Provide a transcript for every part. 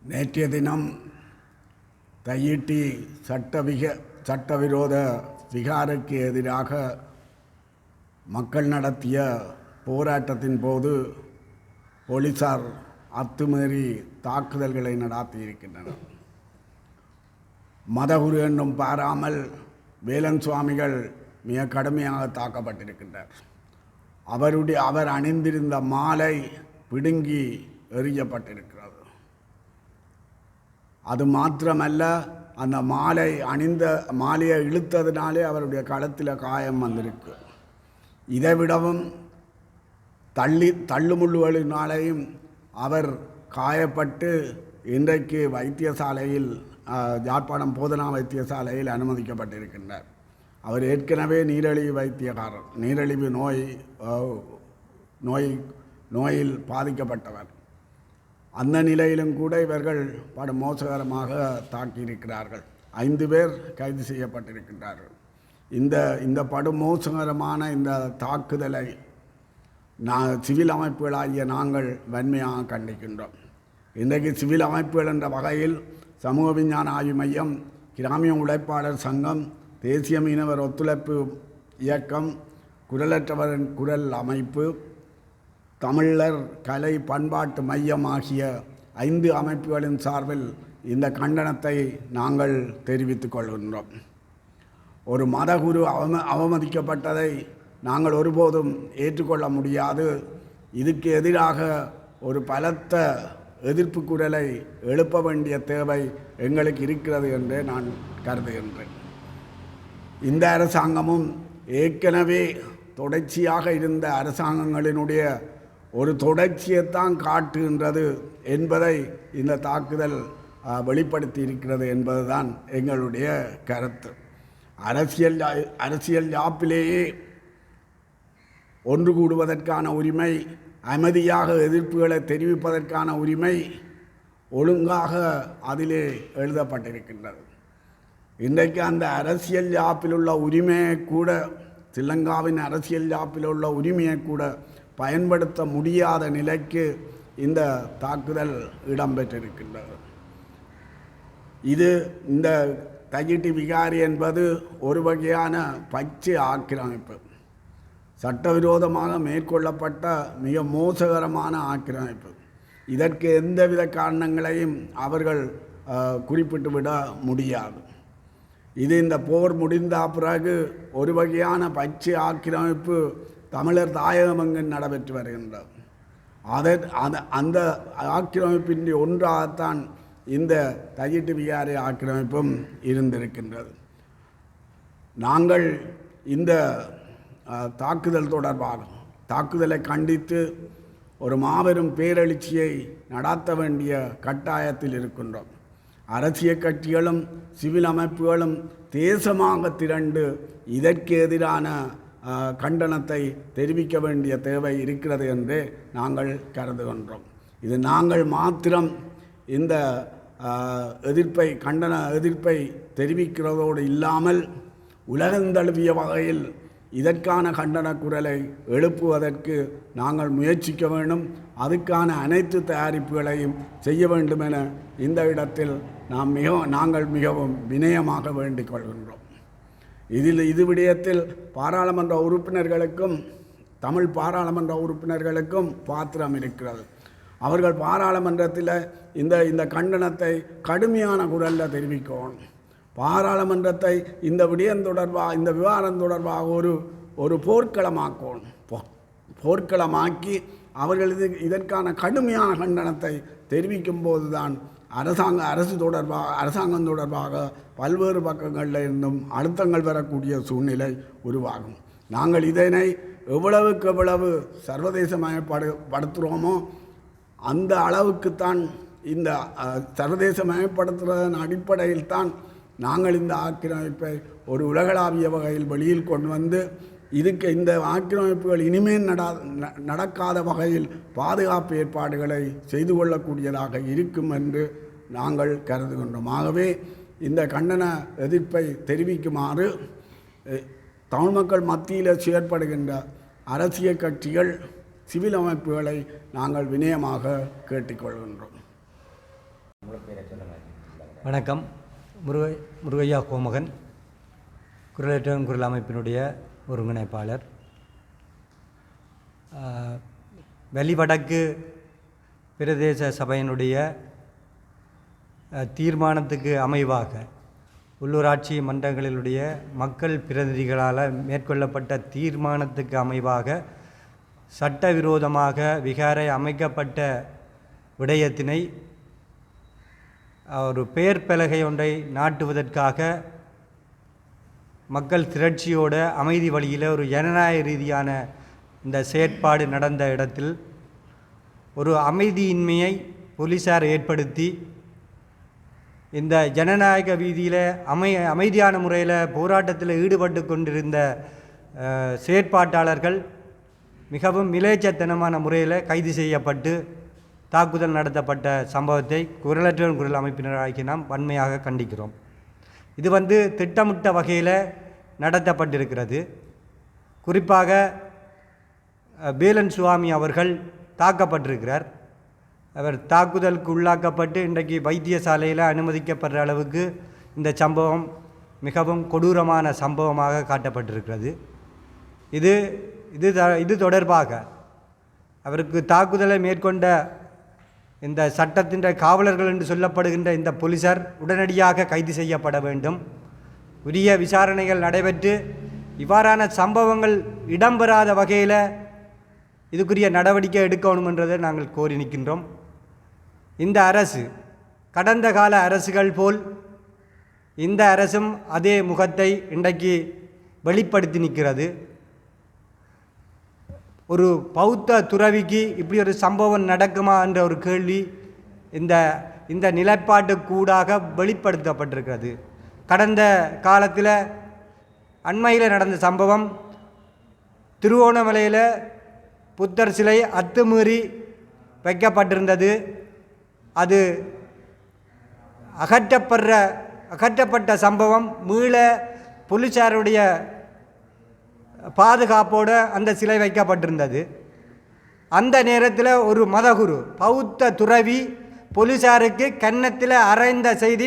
நேற்றைய தினம் தையிட்டி சட்டவிரோத விகாரைக்கு எதிராக மக்கள் நடத்திய போராட்டத்தின் போது போலீசார் அத்துமீறி தாக்குதல்களை நடத்தியிருக்கின்றனர். மதகுரு என்னும் பாராமல் வேலன் சுவாமிகள் மிக கடுமையாக தாக்கப்பட்டிருக்கின்றார். அவர் அணிந்திருந்த மாலை பிடுங்கி எறியப்பட்டிருக்கிறது. அது மாத்திரமல்ல, அந்த மாலையை இழுத்ததினாலே அவருடைய கழுத்தில் காயம் வந்திருக்கு. இதைவிடவும் தள்ளுமுள்ளுகளினாலேயும் அவர் காயப்பட்டு இன்றைக்கு வைத்தியசாலையில் யாழ்ப்பாணம் போதனா வைத்தியசாலையில் அனுமதிக்கப்பட்டிருக்கின்றார். அவர் ஏற்கனவே நீரிழிவு நோயில் பாதிக்கப்பட்டவர். அந்த நிலையிலும் கூட இவர்கள் படு மோசகரமாக தாக்கியிருக்கிறார்கள். 5 பேர் கைது செய்யப்பட்டிருக்கின்றார்கள். இந்த படுமோசகரமான இந்த தாக்குதலை சிவில் அமைப்புகளாகிய நாங்கள் வன்மையாக கண்டிக்கின்றோம். இன்றைக்கு சிவில் அமைப்புகள் என்ற வகையில் சமூக விஞ்ஞான ஆய்வு மையம், கிராமிய உழைப்பாளர் சங்கம், தேசிய மீனவர் ஒத்துழைப்பு இயக்கம், குரலற்றவரின் குரல் அமைப்பு, தமிழர் கலை பண்பாட்டு மையம் ஆகிய 5 அமைப்புகளின் சார்பில் இந்த கண்டனத்தை நாங்கள் தெரிவித்துக் கொள்கின்றோம். ஒரு மதகுரு அவமதிக்கப்பட்டதை நாங்கள் ஒருபோதும் ஏற்றுக்கொள்ள முடியாது. இதுக்கு எதிராக ஒரு பலத்த எதிர்ப்பு குரலை எழுப்ப வேண்டிய தேவை எங்களுக்கு இருக்கிறது என்று நான் கருதுகின்றேன். இந்த அரசாங்கமும் ஏற்கனவே தொடர்ச்சியாக இருந்த அரசாங்கங்களினுடைய ஒரு தொடர்ச்சியைத்தான் காட்டுகின்றது என்பதை இந்த தாக்குதல் வெளிப்படுத்தி இருக்கிறது என்பதுதான் எங்களுடைய கருத்து. அரசியல் யாப்பிலேயே ஒன்று கூடுவதற்கான உரிமை, அமைதியாக எதிர்ப்புகளை தெரிவிப்பதற்கான உரிமை ஒழுங்காக அதிலே எழுதப்பட்டிருக்கின்றது. இன்றைக்கு அந்த அரசியல் யாப்பில் உள்ள உரிமையை கூட, ஸ்ரீலங்காவின் அரசியல் யாப்பில் உள்ள உரிமையை கூட பயன்படுத்த முடியாத நிலைக்கு இந்த தாக்குதல் இடம்பெற்றிருக்கின்றது. இந்த தையிட்டி விகாரை என்பது ஒரு வகையான பச்சை ஆக்கிரமிப்பு, சட்டவிரோதமாக மேற்கொள்ளப்பட்ட மிக மோசகரமான ஆக்கிரமிப்பு. இதற்கு எந்தவித காரணங்களையும் அவர்கள் குறிப்பிட்டு விட முடியாது. இந்த போர் முடிந்த பிறகு ஒரு வகையான பச்சை ஆக்கிரமிப்பு தமிழர் தாயகமெங்கு நடைபெற்று வருகின்றது. அந்த ஆக்கிரமிப்பின் ஒன்றாகத்தான் இந்த தையிட்டி விகாரை ஆக்கிரமிப்பும் இருந்திருக்கின்றது. நாங்கள் இந்த தாக்குதலை கண்டித்து ஒரு மாபெரும் பேரெழுச்சியை நடாத்த வேண்டிய கட்டாயத்தில் இருக்கின்றோம். அரசியல் கட்சிகளும் சிவில் அமைப்புகளும் தேசமாக திரண்டு இதற்கு எதிரான கண்டனத்தை தெரிவிக்க வேண்டிய தேவை இருக்கிறது என்று நாங்கள் கருதுகின்றோம். இது நாங்கள் மாத்திரம் இந்த கண்டன எதிர்ப்பை தெரிவிக்கிறதோடு இல்லாமல் உலகந்தழுவிய வகையில் இதற்கான கண்டன குரலை எழுப்புவதற்கு நாங்கள் முயற்சிக்க வேண்டும். அதுக்கான அனைத்து தயாரிப்புகளையும் செய்ய வேண்டும் என இந்த இடத்தில் நாங்கள் மிகவும் வினயமாக வேண்டிக் கொள்கின்றோம். இது விடயத்தில் பாராளுமன்ற உறுப்பினர்களுக்கும் தமிழ் பாராளுமன்ற உறுப்பினர்களுக்கும் பாத்திரம் இருக்கிறது. அவர்கள் பாராளுமன்றத்தில் இந்த கண்டனத்தை கடுமையான குரலில் தெரிவிக்கணும். பாராளுமன்றத்தை இந்த விவகாரம் தொடர்பாக ஒரு போர்க்களமாக்கி அவர்கள் இதற்கான கடுமையான கண்டனத்தை தெரிவிக்கும் போதுதான் அரசாங்கம் தொடர்பாக பல்வேறு பக்கங்களில் இருந்தும் அழுத்தங்கள் பெறக்கூடிய சூழ்நிலை உருவாகும். நாங்கள் இதனை எவ்வளவு சர்வதேசமயப்படுத்துகிறோமோ அந்த அளவுக்குத்தான் இந்த சர்வதேசமயப்படுத்துவதன் அடிப்படையில் தான் நாங்கள் இந்த ஆக்கிரமிப்பை ஒரு உலகளாவிய வகையில் வெளியில் கொண்டு வந்து இந்த ஆக்கிரமிப்புகள் இனிமேல் நடக்காத வகையில் பாதுகாப்பு ஏற்பாடுகளை செய்து கொள்ளக்கூடியதாக இருக்கும் என்று நாங்கள் கருதுகின்றோம். ஆகவே இந்த கண்டன எதிர்ப்பை தெரிவிக்குமாறு தமிழ் மக்கள் மத்தியில் செயற்படுகின்ற அரசியல் கட்சிகள், சிவில் அமைப்புகளை நாங்கள் வினயமாக கேட்டுக்கொள்கின்றோம். வணக்கம். முருகையா கோமகன், குரலற்றவன் குரல் அமைப்பினுடைய ஒருங்கிணைப்பாளர். வெளிவடக்கு பிரதேச சபையினுடைய தீர்மானத்துக்கு அமைவாக உள்ளூராட்சி மன்றங்களினுடைய மக்கள் பிரதிநிதிகளால் மேற்கொள்ளப்பட்ட தீர்மானத்துக்கு அமைவாக சட்டவிரோதமாக விகாரை அமைக்கப்பட்ட விடயத்தினை ஒரு பெயர் பலகை ஒன்றை நாட்டுவதற்காக மக்கள் திரட்சியோட அமைதி வழியில் ஒரு ஜனநாயக ரீதியான இந்த செயற்பாடு நடந்த இடத்தில் ஒரு அமைதியின்மையை போலீஸார் ஏற்படுத்தி இந்த ஜனநாயக வீதியில் அமைதியான முறையில் போராட்டத்தில் ஈடுபட்டு கொண்டிருந்த செயற்பாட்டாளர்கள் மிகவும் மிலேச்சத்தனமான முறையில் கைது செய்யப்பட்டு தாக்குதல் நடத்தப்பட்ட சம்பவத்தை குரலற்றவன் குரல் அமைப்பினராகி நாம் வன்மையாக கண்டிக்கிறோம். இது திட்டமிட்ட வகையில் நடத்தப்பட்டிருக்கிறது. குறிப்பாக வேலன் சுவாமி அவர்கள் தாக்கப்பட்டிருக்கிறார். அவர் தாக்குதலுக்கு உள்ளாக்கப்பட்டு இன்றைக்கு வைத்தியசாலையில் அனுமதிக்கப்படுற அளவுக்கு இந்த சம்பவம் மிகவும் கொடூரமான சம்பவமாக காட்டப்பட்டிருக்கிறது. இது தொடர்பாக அவருக்கு தாக்குதலை மேற்கொண்ட இந்த சட்டத்தின் காவலர்கள் என்று சொல்லப்படுகின்ற இந்த போலீசார் உடனடியாக கைது செய்யப்பட வேண்டும். உரிய விசாரணைகள் நடைபெற்று இவ்வாறான சம்பவங்கள் இடம்பெறாத வகையில் இதுக்குரிய நடவடிக்கை எடுக்கணும் என்றதை நாங்கள் கோரி நிற்கின்றோம். இந்த அரசு கடந்த கால அரசுகள் போல் இந்த அரசும் அதே முகத்தை இன்றைக்கு வெளிப்படுத்தி நிற்கிறது. ஒரு பௌத்த துறவிக்கு இப்படி ஒரு சம்பவம் நடக்குமா என்ற ஒரு கேள்வி இந்த நிலைப்பாட்டுக்கூடாக வெளிப்படுத்தப்பட்டிருக்கிறது. கடந்த காலத்தில் அண்மையில் நடந்த சம்பவம், திருவோணமலையில் புத்தர் சிலை அத்துமீறி வைக்கப்பட்டிருந்தது. அது அகற்றப்பட்ட சம்பவம் மீள போலீசாருடைய பாதுகாப்போடு அந்த சிலை வைக்கப்பட்டிருந்தது. அந்த நேரத்தில் ஒரு மதகுரு பௌத்த துறவி போலீசாருக்கு கன்னத்தில் அறைந்த செய்தி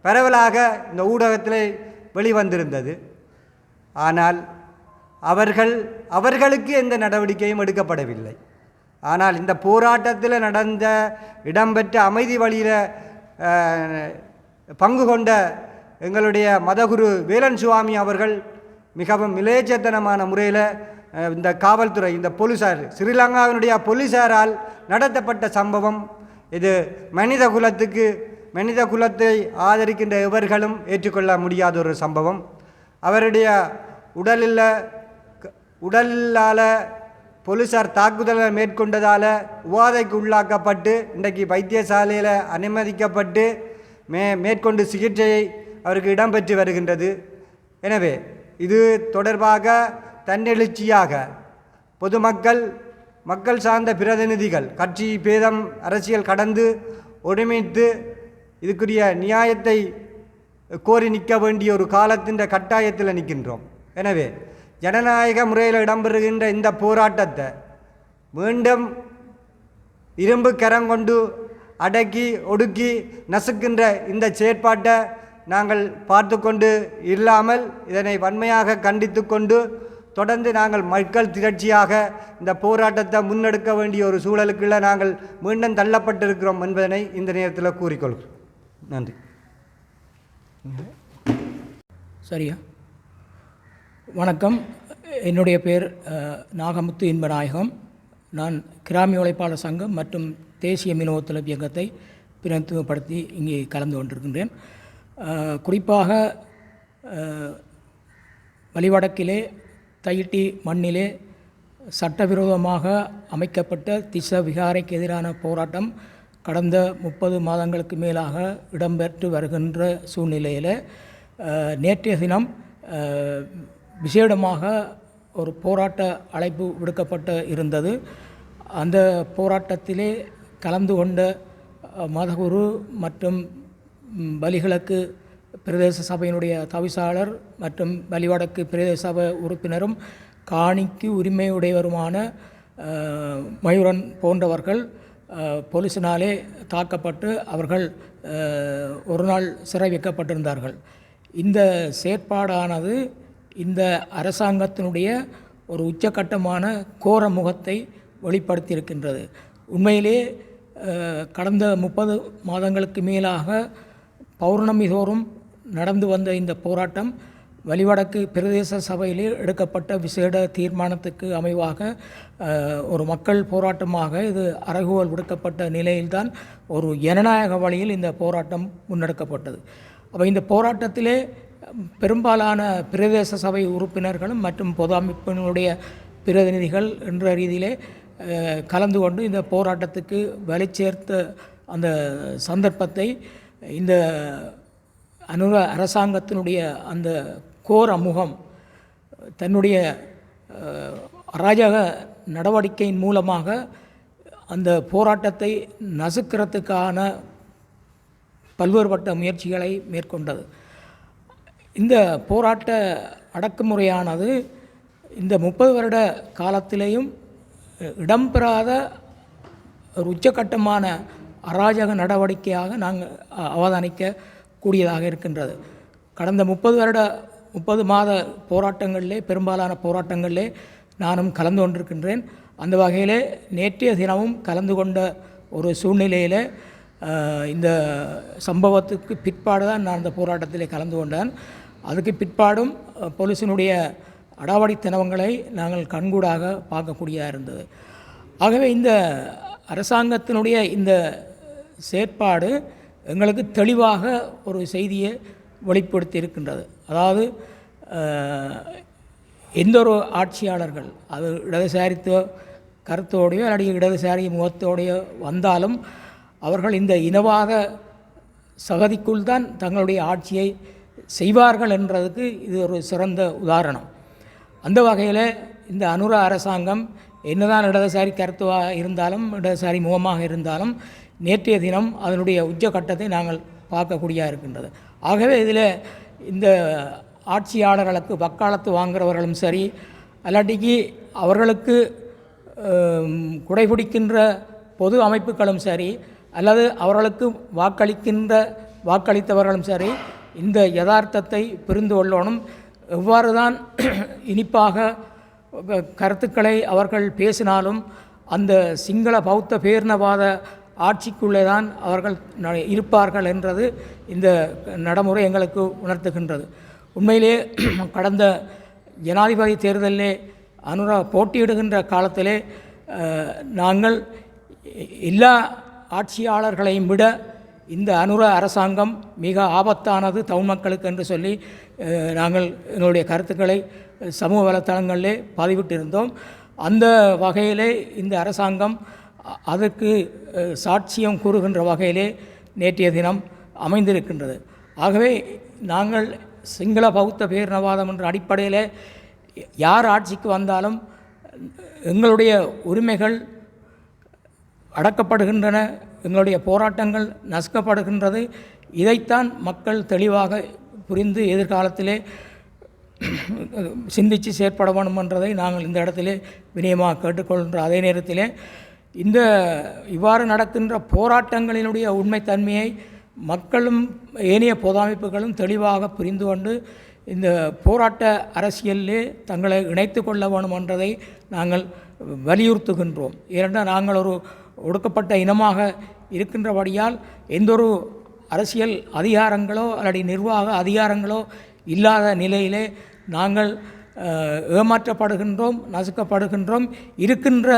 பரவலாக இந்த ஊடகத்தில் வெளிவந்திருந்தது. ஆனால் அவர்களுக்கு எந்த நடவடிக்கையும் எடுக்கப்படவில்லை. ஆனால் இந்த போராட்டத்தில் இடம்பெற்ற அமைதி வழியில் பங்கு கொண்ட எங்களுடைய மதகுரு வேலன் சுவாமி அவர்கள் மிகவும் மிலேச்சத்தனமான முறையில் இந்த காவல்துறை, இந்த போலீஸார், ஸ்ரீலங்காவினுடைய போலீஸாரால் நடத்தப்பட்ட சம்பவம். இது மனித குலத்தை ஆதரிக்கின்ற எவர்களும் ஏற்றுக்கொள்ள முடியாத ஒரு சம்பவம். அவருடைய உடலால் போலீஸார் தாக்குதலை மேற்கொண்டதால் உபாதைக்கு உள்ளாக்கப்பட்டு இன்றைக்கு வைத்தியசாலையில் அனுமதிக்கப்பட்டு மேற்கொண்டு சிகிச்சையை அவருக்கு இடம்பெற்று வருகின்றது. எனவே இது தொடர்பாக தன்னெழுச்சியாக மக்கள் சார்ந்த பிரதிநிதிகள் கட்சி பேதம் அரசியல் கடந்து ஒருமித்து இதுக்குரிய நியாயத்தை கோரி நிற்க வேண்டிய ஒரு காலத்தின் கட்டாயத்தில் நிற்கின்றோம். எனவே ஜனநாயக முறையில் இடம்பெறுகின்ற இந்த போராட்டத்தை மீண்டும் இரும்பு கரங்கொண்டு அடக்கி ஒடுக்கி நசுக்கின்ற இந்த செயற்பாட்டை நாங்கள் பார்த்து கொண்டு இல்லாமல் இதனை வன்மையாக கண்டித்து கொண்டு தொடர்ந்து நாங்கள் மக்கள் திரட்சியாக இந்த போராட்டத்தை முன்னெடுக்க வேண்டிய ஒரு சூழலுக்குள்ள நாங்கள் மீண்டும் தள்ளப்பட்டிருக்கிறோம் என்பதனை இந்த நேரத்தில் கூறிக்கொள்கிறோம். நன்றி. சரியா? வணக்கம். என்னுடைய பேர் நாகமுத்து இன்பநாயகம். நான் கிராமிய உழைப்பாளர் சங்கம் மற்றும் தேசிய மீனவ ஒத்துழைப்பு இயக்கத்தை பிரதிநிதித்துவப்படுத்தி இங்கே கலந்து கொண்டிருக்கின்றேன். குறிப்பாக வலிவடக்கிலே தையிட்டி மண்ணிலே சட்டவிரோதமாக அமைக்கப்பட்ட திச விகாரைக்கு எதிரான போராட்டம் கடந்த 30 மாதங்களுக்கு மேலாக இடம்பெற்று வருகின்ற சூழ்நிலையில் நேற்றைய தினம் விசேடமாக ஒரு போராட்ட அழைப்பு விடுக்கப்பட்டு இருந்தது. அந்த போராட்டத்திலே கலந்து கொண்ட மதகுரு மற்றும் வலிகிழக்கு பிரதேச சபையினுடைய தவிசாளர் மற்றும் வலிவடக்கு பிரதேச சபை உறுப்பினரும் காணிக்கு உரிமையுடையவருமான மயூரன் போன்றவர்கள் போலீஸினாலே தாக்கப்பட்டு அவர்கள் ஒரு நாள் சிறை வைக்கப்பட்டிருந்தார்கள். இந்த செயற்பாடானது இந்த அரசாங்கத்தினுடைய ஒரு உச்சக்கட்டமான கோர முகத்தை வெளிப்படுத்தியிருக்கின்றது. உண்மையிலே கடந்த 30 மாதங்களுக்கு மேலாக பௌர்ணமி தோறும் நடந்து வந்த இந்த போராட்டம் வலிவடக்கு பிரதேச சபையிலே எடுக்கப்பட்ட விசேட தீர்மானத்துக்கு அமைவாக ஒரு மக்கள் போராட்டமாக இது அறைகூவல் விடுக்கப்பட்ட நிலையில்தான் ஒரு ஜனநாயக வழியில் இந்த போராட்டம் முன்னெடுக்கப்பட்டது. அப்போ இந்த போராட்டத்திலே பெரும்பாலான பிரதேச சபை உறுப்பினர்களும் மற்றும் பொது அமைப்பினுடைய பிரதிநிதிகள் என்ற ரீதியிலே கலந்து கொண்டு இந்த போராட்டத்துக்கு வலி சேர்த்த அந்த சந்தர்ப்பத்தை இந்த அரசாங்கத்தினுடைய அந்த கோர முகம் தன்னுடைய அராஜக நடவடிக்கையின் மூலமாக அந்த போராட்டத்தை நசுக்கிறதுக்கான பல்வேறுபட்ட முயற்சிகளை மேற்கொண்டது. இந்த போராட்ட அடக்குமுறையானது இந்த 30 வருட காலத்திலேயும் இடம்பெறாத ஒரு உச்சக்கட்டமான அராஜக நடவடிக்கையாக நாங்கள் அவதானிக்கக்கூடியதாக இருக்கின்றது. கடந்த 30 மாத போராட்டங்களிலே பெரும்பாலான போராட்டங்களிலே நானும் கலந்து கொண்டிருக்கின்றேன். அந்த வகையிலே நேற்றைய தினமும் கலந்து கொண்ட ஒரு சூழ்நிலையில் இந்த சம்பவத்துக்கு பிற்பாடு தான் நான் அந்த போராட்டத்திலே கலந்து கொண்டேன். அதுக்கு பிற்பாடும் போலீஸினுடைய அடாவடித்தனங்களை நாங்கள் கண்கூடாக பார்க்கக்கூடியதாக இருந்தது. ஆகவே இந்த அரசாங்கத்தினுடைய இந்த செயற்பாடு எங்களுக்கு தெளிவாக ஒரு செய்தியை வெளிப்படுத்தி இருக்கின்றது. அதாவது எந்த ஒரு ஆட்சியாளர்கள் அது இடதுசாரித்துவ கருத்தோடையோ அல்லது இடதுசாரி முகத்தோடையோ வந்தாலும் அவர்கள் இந்த இனவாத சகதிக்குள் தான் தங்களுடைய ஆட்சியை செய்வார்கள் என்றதுக்கு இது ஒரு சிறந்த உதாரணம். அந்த வகையில் இந்த அனுர அரசாங்கம் என்னதான் இடதுசாரி கருத்துவாக இருந்தாலும் இடதுசாரி முகமாக இருந்தாலும் நேற்றைய தினம் அதனுடைய உச்சக்கட்டத்தை நாங்கள் பார்க்கக்கூடியதாக இருக்கின்றது. ஆகவே இதில் இந்த ஆட்சியாளர்களுக்கு வக்காலத்து வாங்குறவர்களும் சரி அல்லாட்டிக்கு அவர்களுக்கு குடைபிடிக்கின்ற பொது அமைப்புகளும் சரி அல்லது அவர்களுக்கு வாக்களித்தவர்களும் சரி இந்த யதார்த்தத்தை புரிந்து கொள்ளணும். எவ்வாறு தான் இனிப்பாக கருத்துக்களை அவர்கள் பேசினாலும் அந்த சிங்கள பௌத்த பேரினவாத ஆட்சிக்குள்ளே தான் அவர்கள் இருப்பார்கள் என்றது இந்த நடைமுறை எங்களுக்கு உணர்த்துகின்றது. உண்மையிலே கடந்த ஜனாதிபதி தேர்தலிலே அனுரா போட்டியிடுகின்ற காலத்திலே நாங்கள் எல்லா ஆட்சியாளர்களையும் விட இந்த அனுர அரசாங்கம் மிக ஆபத்தானது தமிழ் மக்களுக்கு என்று சொல்லி நாங்கள் எங்களுடைய கருத்துக்களை சமூக வலைத்தளங்களிலே பதிவிட்டிருந்தோம். அந்த வகையிலே இந்த அரசாங்கம் அதற்கு சாட்சியம் கூறுகின்ற வகையிலே நேற்றைய தினம் அமைந்திருக்கின்றது. ஆகவே நாங்கள் சிங்கள பௌத்த பேரினவாதம் என்ற அடிப்படையில் யார் ஆட்சிக்கு வந்தாலும் எங்களுடைய உரிமைகள் அடக்கப்படுகின்றன, எங்களுடைய போராட்டங்கள் நசுக்கப்படுகின்றது. இதைத்தான் மக்கள் தெளிவாக புரிந்து எதிர்காலத்திலே சிந்தித்து செயற்பட வேண்டும் என்றதை நாங்கள் இந்த இடத்திலே வினயமாக கேட்டுக்கொள்கின்ற அதே நேரத்திலே இந்த இவ்வாறு நடக்கின்ற போராட்டங்களினுடைய உண்மைத்தன்மையை மக்களும் ஏனைய பொது அமைப்புகளும் தெளிவாக புரிந்து கொண்டு இந்த போராட்ட அரசியலிலே தங்களை இணைத்து கொள்ள வேண்டும் என்றதை நாங்கள் வலியுறுத்துகின்றோம். ஏனென்றால் நாங்கள் ஒரு ஒடுக்கப்பட்ட இனமாக இருக்கின்றபடியால் எந்தொரு அரசியல் அதிகாரங்களோ அல்லது நிர்வாக அதிகாரங்களோ இல்லாத நிலையிலே நாங்கள் ஏமாற்றப்படுகின்றோம், நசுக்கப்படுகின்றோம். இருக்கின்ற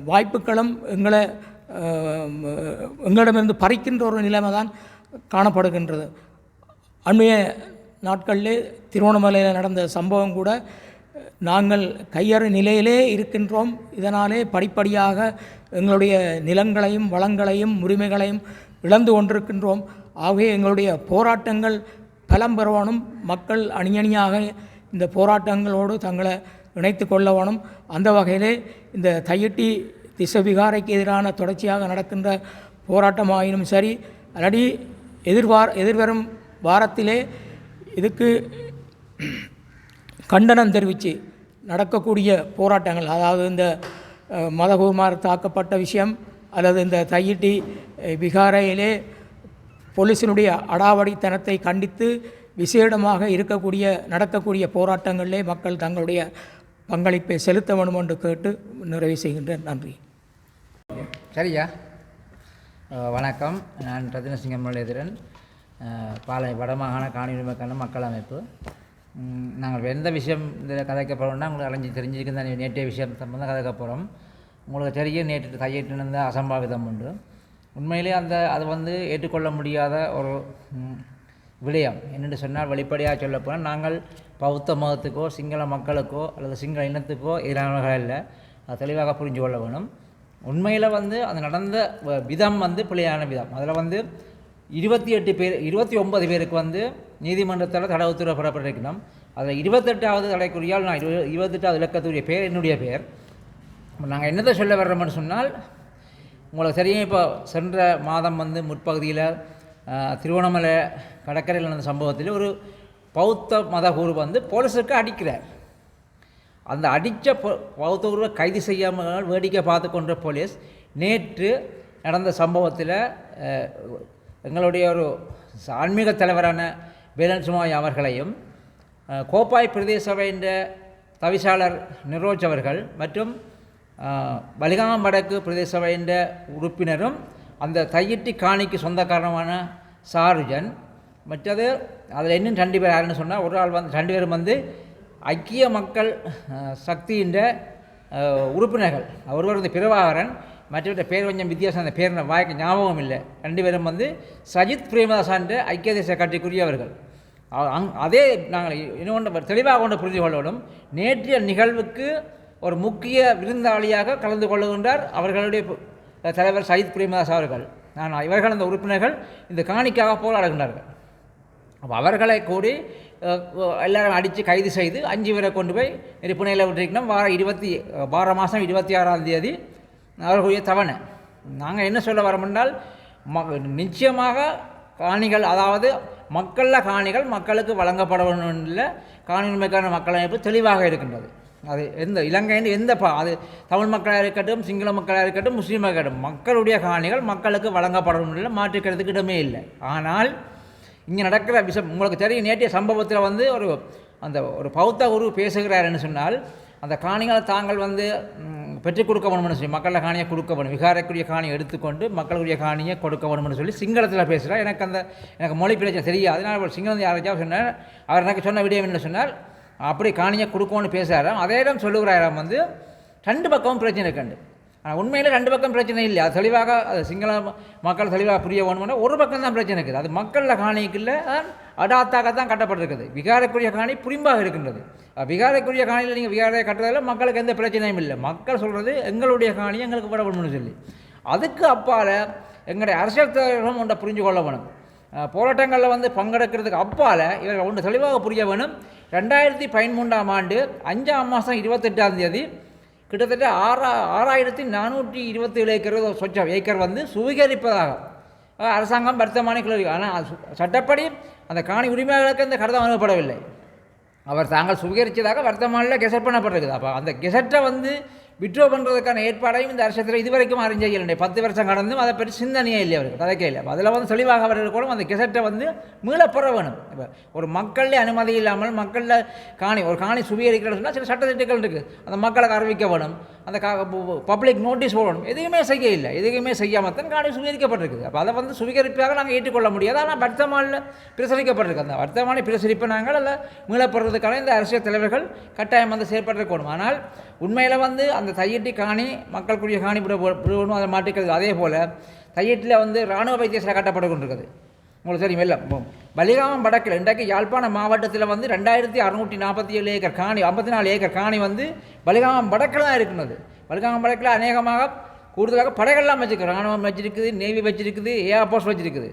வாய்ப்புகளும் எங்களிடமிருந்து பறிக்கின்ற ஒரு நிலைமை தான் காணப்படுகின்றது. அண்மைய நாட்களிலே திருவண்ணாமலையில் நடந்த சம்பவம் கூட நாங்கள் கையறு நிலையிலே இருக்கின்றோம். இதனாலே படிப்படியாக எங்களுடைய நிலங்களையும் வளங்களையும் உரிமைகளையும் இழந்து கொண்டிருக்கின்றோம். ஆகவே எங்களுடைய போராட்டங்கள் பலம் பெறவனும் மக்கள் அணியணியாக இந்த போராட்டங்களோடு தங்களை இணைத்து கொள்ளவனும். அந்த வகையிலே இந்த தையிட்டி திசவிகாரைக்கு எதிரான தொடர்ச்சியாக நடக்கின்ற போராட்டமாயினும் சரி அல்லடி எதிர்வரும் வாரத்திலே இதுக்கு கண்டனம் தெரிவித்து நடக்கக்கூடிய போராட்டங்கள், அதாவது இந்த மதகுமார் தாக்கப்பட்ட விஷயம் அல்லது இந்த தையிட்டி விகாரையிலே போலீஸினுடைய அடாவடித்தனத்தை கண்டித்து விசேடமாக நடக்கக்கூடிய போராட்டங்களிலே மக்கள் தங்களுடைய பங்களிப்பை செலுத்த வேண்டும் என்று கேட்டு நிறைவு செய்கின்றேன். நன்றி. சரியா? வணக்கம். நான் ரத்தினசிங்கம் முரளிதரன், பாலை வடமாகாண காணி உரிமைக்கான மக்கள் அமைப்பு. நாங்கள் எந்த விஷயம் இதில் கதைக்க போகிறோம்னா உங்களுக்கு தெரிஞ்சிருக்கு தான். நேற்றைய விஷயம் சம்பந்தம் கதைக்க போகிறோம். உங்களுக்கு தெரியும், நேற்று கையெட்டு இருந்த அசம்பாவிதம் உண்டு. உண்மையிலே அது ஏற்றுக்கொள்ள முடியாத ஒரு விடயம். என்னென்று சொன்னால், வெளிப்படையாக சொல்லப்போனால் நாங்கள் பௌத்த மதத்துக்கோ சிங்கள மக்களுக்கோ அல்லது சிங்கள இனத்துக்கோ எதிரானவர்கள் இல்லை. அது தெளிவாக புரிஞ்சு கொள்ள வேணும். உண்மையில் அது நடந்த விதம் பிழையான விதம். அதில் 29 பேருக்கு நீதிமன்றத்தால் தடை உத்தரவு பெறப்பட்டிருக்கணும். அதில் 28வது தடைக்குரியால் நான் 28வது இலக்கத்துடைய பேர் என்னுடைய பேர். நாங்கள் என்னத்தை சொல்ல வர்றோம்னு சொன்னால், உங்களுக்கு தெரியும், இப்போ சென்ற மாதம் முற்பகுதியில் திருவண்ணாமலை கடற்கரையில் நடந்த சம்பவத்தில் ஒரு பௌத்த மத குரு போலீஸுக்கு அடிக்கிறார். அந்த அடித்த பௌத்த குருவை கைது செய்யாமல் வேடிக்கை பார்த்து கொண்ட போலீஸ் நேற்று நடந்த சம்பவத்தில் எங்களுடைய ஒரு ஆன்மீக தலைவரான வேலன் சுமாய் அவர்களையும் கோப்பாய் பிரதேச சபையின் தவிசாளர் நிரோஜ் அவர்கள் மற்றும் வலிகாமம் வடக்கு பிரதேச சபையின் உறுப்பினரும் அந்த தையிட்டி காணிக்கு சொந்தக்காரமான சாருஜன், மற்றது அதில் இன்னும் 2 பேர் யாருன்னு சொன்னால், ஒரு ஆள் 2 பேரும் ஐக்கிய மக்கள் சக்தியின் உறுப்பினர்கள். ஒருவர் பிரபாகரன், மற்றவற்ற பேர் கொஞ்சம் வித்தியாசம், அந்த பேர் வாய்க்கு ஞாபகம் இல்லை. 2 பேரும் சஜித் பிரேமதாசான்ற ஐக்கிய தேச கட்சிக்குரியவர்கள். அதே நாங்கள் இன்னொன்று தெளிவாக கொண்டு புரிந்து கொள்ளணும். நேற்றைய நிகழ்வுக்கு ஒரு முக்கிய விருந்தாளியாக கலந்து கொள்ளுகின்றார் அவர்களுடைய தலைவர் சஜித் பிரேமதாஸ் அவர்கள். இவர்கள் அந்த உறுப்பினர்கள் இந்த காணிக்காக போராடுகின்றார்கள். அப்போ அவர்களை கூடி எல்லாரும் அடித்து கைது செய்து 5 பேரை கொண்டு போய் நெருப்புணையில் விட்டுருக்கணும். வார மாதம் 26ஆம் தேதி அவர்களுடைய தவணை. நாங்கள் என்ன சொல்ல வரோம்னால், நிச்சயமாக காணிகள், அதாவது மக்களில் காணிகள் மக்களுக்கு வழங்கப்பட வேண்டும் இல்லை. காணி உரிமைக்கான மக்கள் அமைப்பு தெளிவாக இருக்கின்றது. அது இலங்கையின் அது தமிழ் மக்களாக இருக்கட்டும், சிங்கள மக்களாக இருக்கட்டும், முஸ்லீமாக இருக்கட்டும், மக்களுடைய காணிகள் மக்களுக்கு வழங்கப்படணும் இல்லை, மாற்றிக்கிறதுக்கு இடமே இல்லை. ஆனால் இங்கே நடக்கிற விஷயம் உங்களுக்கு தெரியும். நேற்றைய சம்பவத்தில் ஒரு பௌத்த குரு பேசுகிறாருன்னு சொன்னால், அந்த காணிகளை தாங்கள் பெற்றுக் கொடுக்க வேணும்னு சொல்லி, மக்களில் காணியை கொடுக்க வேணும், விகாரைக்குரிய காணியை எடுத்துக்கொண்டு மக்களுடைய காணியை கொடுக்க வேணும்னு சொல்லி சிங்களத்தில் பேசுகிறார். எனக்கு மொழி பிரச்சனை தெரியாது. நான் சிங்களம் யாராச்சும் சொன்னார். அவர் எனக்கு சொன்ன விடயம் என்ன சொன்னால், அப்படி காணியை கொடுக்கணும்னு பேசுகிறாராம். அதே இடம் சொல்லுகிறாராம் 2 பக்கமும் பிரச்சனை இருக்காண்டு. ஆனால் உண்மையில் 2 பக்கம் பிரச்சனை இல்லை. அது தெளிவாக சிங்கள மக்கள் தெளிவாக புரிய வேணும்னா ஒரு பக்கம் தான் பிரச்சனை இருக்குது. அது மக்களில் காணிக்குள்ள அடாத்தாக தான் கட்டப்பட்டிருக்குது. விகாரைக்குரிய காணி புரிம்பாக இருக்கின்றது. விகாரைக்குரிய காணியில் நீங்கள் விகாரை கட்டுறதில் மக்களுக்கு எந்த பிரச்சனையும் இல்லை. மக்கள் சொல்கிறது எங்களுடைய காணியை எங்களுக்கு விட வேணும்னு சொல்லி. அதுக்கு அப்பால் எங்களுடைய அரசியல் தலைவர்களும் ஒன்றை புரிஞ்சு கொள்ள வேணும். போராட்டங்களில் பங்கெடுக்கிறதுக்கு அப்பால் இவர்கள் ஒன்று தெளிவாக புரிய வேணும். 2013ஆம் ஆண்டு 5ஆம் மாதம் 28ஆம் தேதி கிட்டத்தட்ட 6427 ஏக்கர் சுவீகரிப்பதாக அரசாங்கம் வர்த்தமானி கிளறி. ஆனால் சட்டப்படி அந்த காணி உரிமையாளர்களுக்கு அந்த கடிதம் அனுப்பப்படவில்லை. அவர் தாங்கள் சுவீகரித்ததாக வர்த்தமானில் கெசட் பண்ணப்பட்டிருக்குது. அப்போ அந்த கெசட்டை விட்ரோ பண்ணுறதுக்கான ஏற்பாடையும் இந்த அரசத்தில் இதுவரைக்கும் அறிஞ்சையில் 10 வருஷம் கடந்தும் அதை பற்றி சிந்தனையே இல்லை, அவருக்கு கதைக்கே இல்லை. அதில் தெளிவாக அவர்கள் கூட அந்த கெசட்டை மீளப்பெற வேணும். இப்போ ஒரு மக்களில் அனுமதி இல்லாமல் மக்களில் ஒரு காணி சுவீகரிக்கிறதுனா சொன்னால் சில சட்டத்திட்டங்கள் இருக்குது. அந்த மக்களுக்கு அறிவிக்க வேணும், அந்த பப்ளிக் நோட்டீஸ் போடணும். எதுவுமே செய்ய இல்லை. எதுவுமே செய்யாமல் தான் காணி சுவீகரிக்கப்பட்டிருக்குது. அப்போ அதை சுவீகரிப்பாக நாங்கள் ஏற்றுக்கொள்ள முடியாது. ஆனால் வர்த்தமானில் பிரசரிக்கப்பட்டிருக்கு. அந்த வர்த்தமானி பிரசரிப்பை நாங்கள் அதில் மீளப்படுறதுக்கான இந்த அரசியல் தலைவர்கள் கட்டாயம் செயற்பட்டிருக்கணும். ஆனால் உண்மையில் அந்த தையிட்டி காணி மக்களுக்குரிய காணி விடணும், அதை மாற்றிக்கிறது. அதே போல் தையிட்டில் இராணுவ வைத்தியசாலை கட்டப்பட்டு கொண்டிருக்குது. உங்களுக்கு தெரியும் இல்லை. வலிகாமம் வடக்கில் இன்றைக்கு யாழ்ப்பாணம் மாவட்டத்தில் 2647 ஏக்கர் காணி, 54 ஏக்கர் காணி வலிகாமம் வடக்கில் தான் இருக்கிறது. வலிகாமம் வடக்கில் அநேகமாக கூடுதலாக படைகள்லாம் வச்சுருக்கு. இராணுவம் வச்சிருக்குது, நேவி வச்சிருக்குது, ஏர்போர்ஸ் வச்சிருக்குது.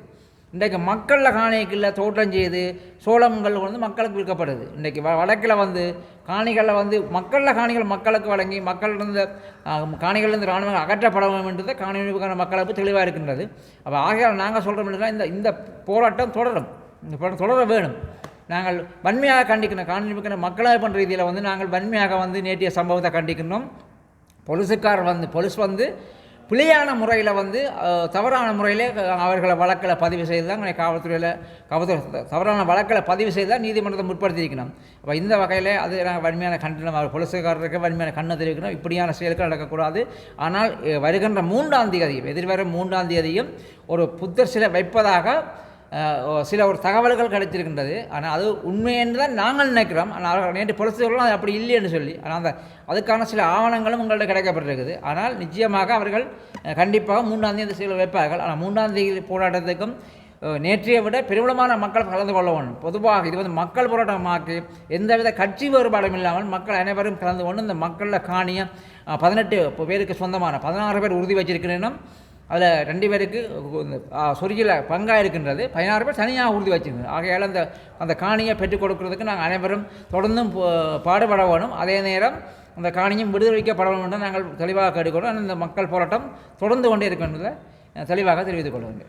இன்றைக்கு மக்களில் காணிகளில் தோட்டம் செய்து சோளங்கள் மக்களுக்கு விற்கப்படுது. இன்றைக்கு வடக்கில் காணிகளில் மக்களில் காணிகள் மக்களுக்கு வழங்கி மக்களிலிருந்து காணிகளிலிருந்து இராணுவம் அகற்றப்பட வேண்டும் என்றது காணி உரிமைக்கான மக்களுக்கு தெளிவாக இருக்கின்றது. அப்போ ஆகையால் நாங்கள் சொல்கிறோம் என்றால் இந்த போராட்டம் தொடரும், இந்த போராட்டம் தொடர வேணும். நாங்கள் வன்மையாக கண்டிக்கணும். காணி உரிமைக்கான மக்களாக பண்ணுற ரீதியில் நாங்கள் வன்மையாக நேற்றைய சம்பவத்தை கண்டிக்கணும். போலீஸுக்கார் போலீஸ் பிழையான முறையில் வந்து தவறான முறையில் அவர்களை வழக்கில் பதிவு செய்து தான் காவல்துறை தவறான வழக்கில் பதிவு செய்து தான் நீதிமன்றத்தை முற்படுத்தியிருக்கணும். அப்போ இந்த வகையில் அது நாங்கள் வன்மையான கண்டனம், அவர் பொலிசுக்காரருக்கு வன்மையான கண்ணை தெரிவிக்கணும். இப்படியான செயல்கள் நடக்கக்கூடாது. ஆனால் வருகின்ற 3ஆம் தேதி, எதிர்வரும் 3ஆம் தேதியும் ஒரு புத்தர் சிலை வைப்பதாக சில ஒரு தகவல்கள் கிடைத்திருக்கின்றது. ஆனால் அது உண்மை என்று தான் நாங்கள் நினைக்கிறோம். ஆனால் நேற்று பொலிசுகளும் அது அப்படி இல்லைன்னு சொல்லி, ஆனால் அதுக்கான சில ஆவணங்களும் உங்கள்கிட்ட கிடைக்கப்பட்டிருக்குது. ஆனால் நிச்சயமாக அவர்கள் கண்டிப்பாக 3ஆம் தேதி சில வைப்பார்கள். ஆனால் 3ஆம் தேதி போராட்டத்துக்கும் நேற்றைய விட பெரும்பாலான மக்கள் கலந்து கொள்ள வேண்டும். பொதுவாக இது வந்து மக்கள் போராட்டமாக்கி எந்தவித கட்சி வேறுபாடும் இல்லாமல் மக்கள் அனைவரும் கலந்து கொண்டு இந்த மக்களில் காணிய 18 பேருக்கு சொந்தமான 16 பேர் உறுதி வச்சிருக்கிறேனும் அதில் 2 பேருக்கு சொரியில் பங்காக இருக்கின்றது, 16 பேர் தனியாக உறுதி வச்சிருக்கிறது. ஆகையால் அந்த காணியை பெற்றுக் கொடுக்கறதுக்கு நாங்கள் அனைவரும் தொடர்ந்தும் பாடுபட வேணும். அதே நேரம் அந்த காணியும் விடுவிக்கப்பட வேண்டும் என்று நாங்கள் தெளிவாக கேட்டுக்கொள்வோம். அந்த மக்கள் போராட்டம் தொடர்ந்து கொண்டே இருக்கின்றதை தெளிவாக தெரிவித்துக் கொள்வோம்.